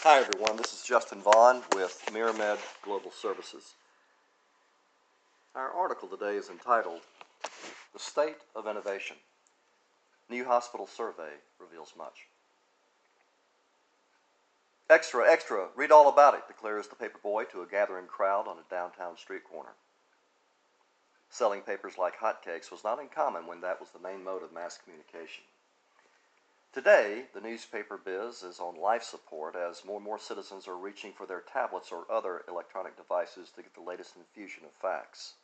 Hi everyone, this is Justin Vaughn with Miramed Global Services. Our article today is entitled, The State of Innovation. New Hospital Survey Reveals Much. Extra, extra, read all about it, declares the paper boy to a gathering crowd on a downtown street corner. Selling papers like hotcakes was not uncommon when that was the main mode of mass communication. Today, the newspaper biz is on life support as more and more citizens are reaching for their tablets or other electronic devices to get the latest infusion of facts.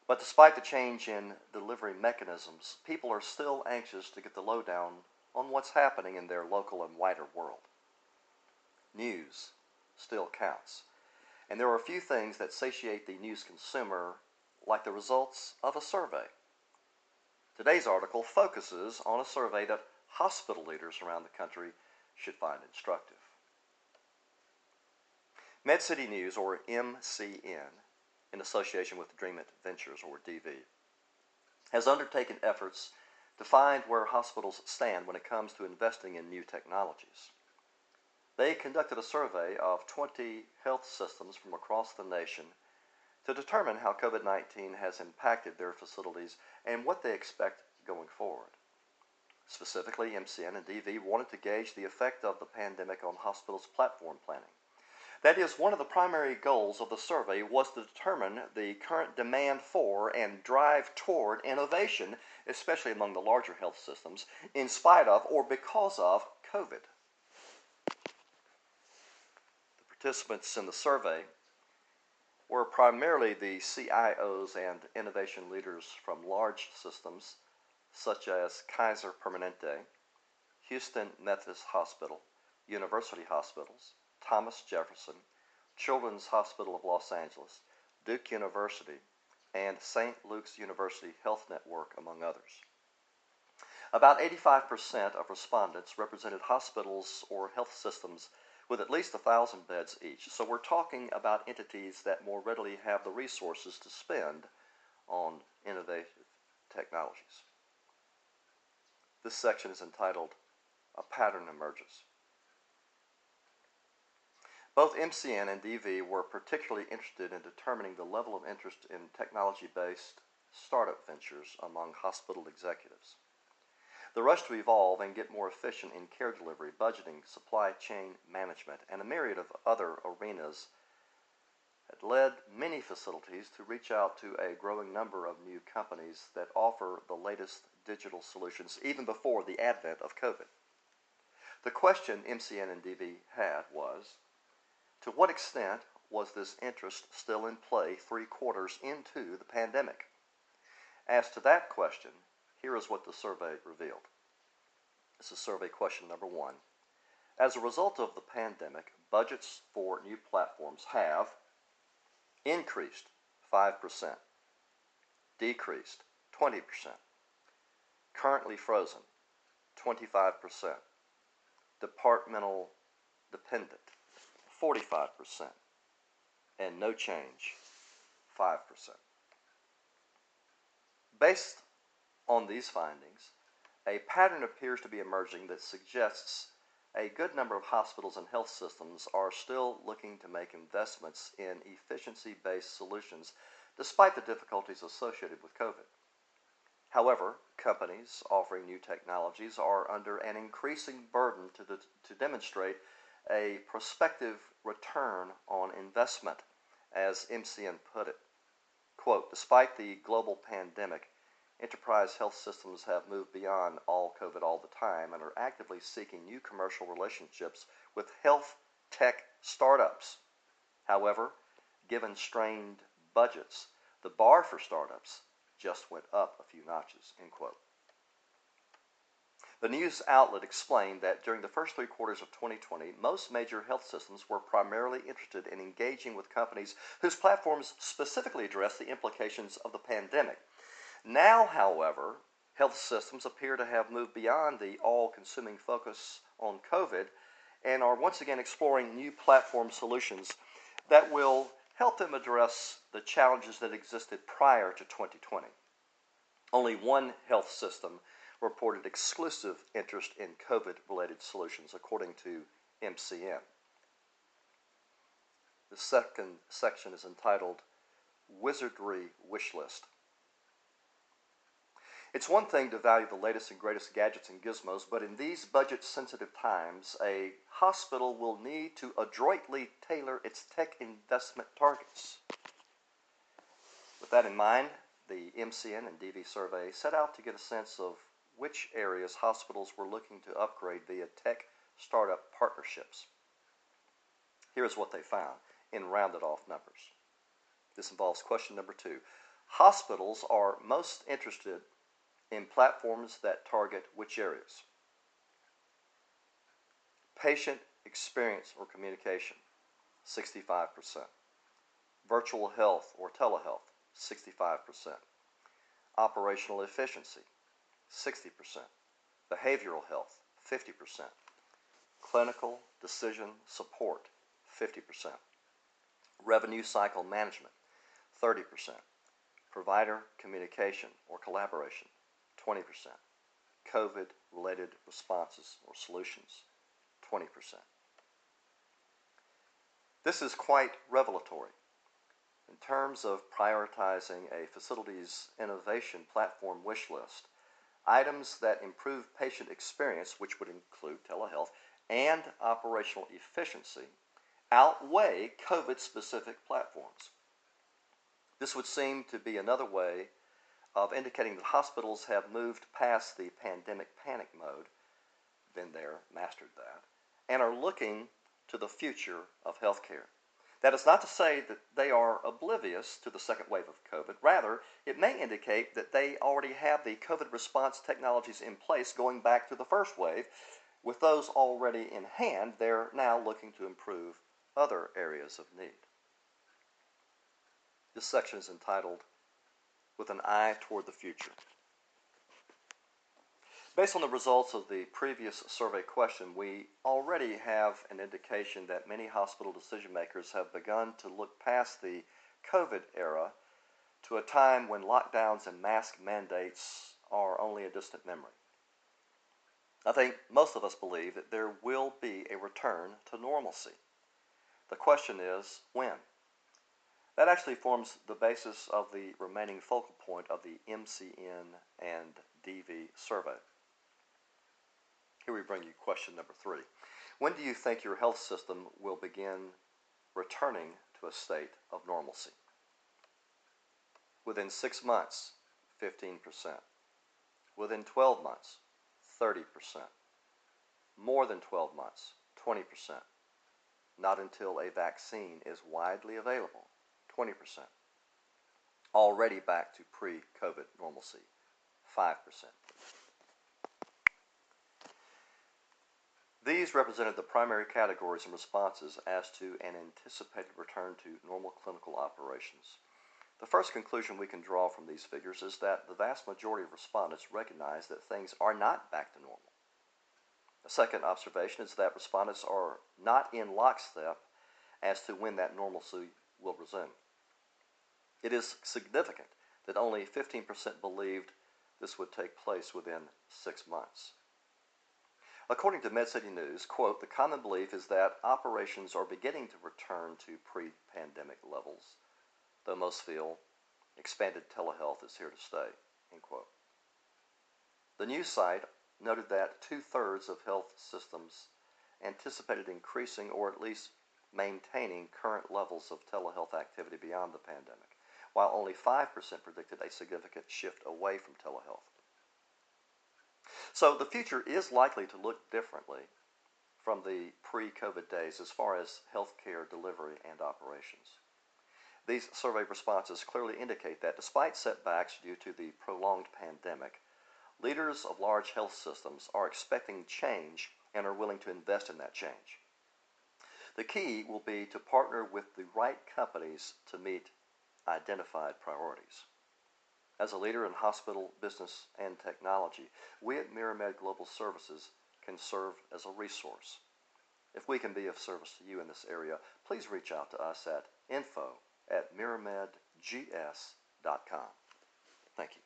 But despite the change in delivery mechanisms, people are still anxious to get the lowdown on what's happening in their local and wider world. News still counts, and there are a few things that satiate the news consumer, like the results of a survey. Today's article focuses on a survey that hospital leaders around the country should find instructive. MedCity News, or MCN, in association with Dreamit Ventures, or DV, has undertaken efforts to find where hospitals stand when it comes to investing in new technologies. They conducted a survey of 20 health systems from across the nation to determine how COVID-19 has impacted their facilities and what they expect going forward. Specifically, MCN and DV wanted to gauge the effect of the pandemic on hospitals' platform planning. That is, one of the primary goals of the survey was to determine the current demand for and drive toward innovation, especially among the larger health systems, in spite of or because of COVID. The participants in the survey were primarily the CIOs and innovation leaders from large systems such as Kaiser Permanente, Houston Methodist Hospital, University Hospitals, Thomas Jefferson, Children's Hospital of Los Angeles, Duke University, and St. Luke's University Health Network, among others. About 85% of respondents represented hospitals or health systems with at least 1,000 beds each. So we're talking about entities that more readily have the resources to spend on innovative technologies. This section is entitled, A Pattern Emerges. Both MCN and DV were particularly interested in determining the level of interest in technology-based startup ventures among hospital executives. The rush to evolve and get more efficient in care delivery, budgeting, supply chain management, and a myriad of other arenas had led many facilities to reach out to a growing number of new companies that offer the latest digital solutions even before the advent of COVID. The question MCN and DV had was, to what extent was this interest still in play 3 quarters into the pandemic? As to that question, here is what the survey revealed. This is survey question number 1. As a result of the pandemic, budgets for new platforms have increased 5%, decreased 20%, currently frozen 25%, departmental dependent 45%, and no change 5%. Based on these findings, a pattern appears to be emerging that suggests a good number of hospitals and health systems are still looking to make investments in efficiency-based solutions despite the difficulties associated with COVID. However, companies offering new technologies are under an increasing burden to demonstrate a prospective return on investment, as MCN put it. Quote, despite the global pandemic, enterprise health systems have moved beyond all COVID all the time and are actively seeking new commercial relationships with health tech startups. However, given strained budgets, the bar for startups just went up a few notches, end quote. The news outlet explained that during the first 3 quarters of 2020, most major health systems were primarily interested in engaging with companies whose platforms specifically address the implications of the pandemic. Now, however, health systems appear to have moved beyond the all-consuming focus on COVID and are once again exploring new platform solutions that will help them address the challenges that existed prior to 2020. Only one health system reported exclusive interest in COVID-related solutions, according to MCN. The second section is entitled Wizardry Wish List. It's one thing to value the latest and greatest gadgets and gizmos, but in these budget-sensitive times, a hospital will need to adroitly tailor its tech investment targets. With that in mind, the MCN and DV survey set out to get a sense of which areas hospitals were looking to upgrade via tech startup partnerships. Here's what they found in rounded off numbers. This involves question number 2. Hospitals are most interested in platforms that target which areas? Patient experience or communication, 65%. Virtual health or telehealth, 65%. Operational efficiency, 60%. Behavioral health, 50%. Clinical decision support, 50%. Revenue cycle management, 30%. Provider communication or collaboration, 20%. COVID-related responses or solutions, 20%. This is quite revelatory. In terms of prioritizing a facility's innovation platform wish list, items that improve patient experience, which would include telehealth, and operational efficiency, outweigh COVID-specific platforms. This would seem to be another way of indicating that hospitals have moved past the pandemic panic mode, been there, mastered that, and are looking to the future of healthcare. That is not to say that they are oblivious to the second wave of COVID. Rather, it may indicate that they already have the COVID response technologies in place going back to the first wave. With those already in hand, they're now looking to improve other areas of need. This section is entitled, With an Eye Toward the Future. Based on the results of the previous survey question, we already have an indication that many hospital decision makers have begun to look past the COVID era to a time when lockdowns and mask mandates are only a distant memory. I think most of us believe that there will be a return to normalcy. The question is, when? That actually forms the basis of the remaining focal point of the MCN and DV survey. Here we bring you question number 3. When do you think your health system will begin returning to a state of normalcy? Within 6 months, 15%. Within 12 months, 30%. More than 12 months, 20%. Not until a vaccine is widely available, 20%. Already back to pre-COVID normalcy, 5%. These represented the primary categories and responses as to an anticipated return to normal clinical operations. The first conclusion we can draw from these figures is that the vast majority of respondents recognize that things are not back to normal. The second observation is that respondents are not in lockstep as to when that normalcy will resume. It is significant that only 15% believed this would take place within 6 months. According to MedCity News, quote, the common belief is that operations are beginning to return to pre-pandemic levels, though most feel expanded telehealth is here to stay, end quote. The news site noted that 2/3 of health systems anticipated increasing or at least maintaining current levels of telehealth activity beyond the pandemic, while only 5% predicted a significant shift away from telehealth. So the future is likely to look differently from the pre-COVID days as far as healthcare delivery and operations. These survey responses clearly indicate that despite setbacks due to the prolonged pandemic, leaders of large health systems are expecting change and are willing to invest in that change. The key will be to partner with the right companies to meet identified priorities. As a leader in hospital business and technology, we at MiraMed Global Services can serve as a resource. If we can be of service to you in this area, please reach out to us at info@miramedgs.com. Thank you.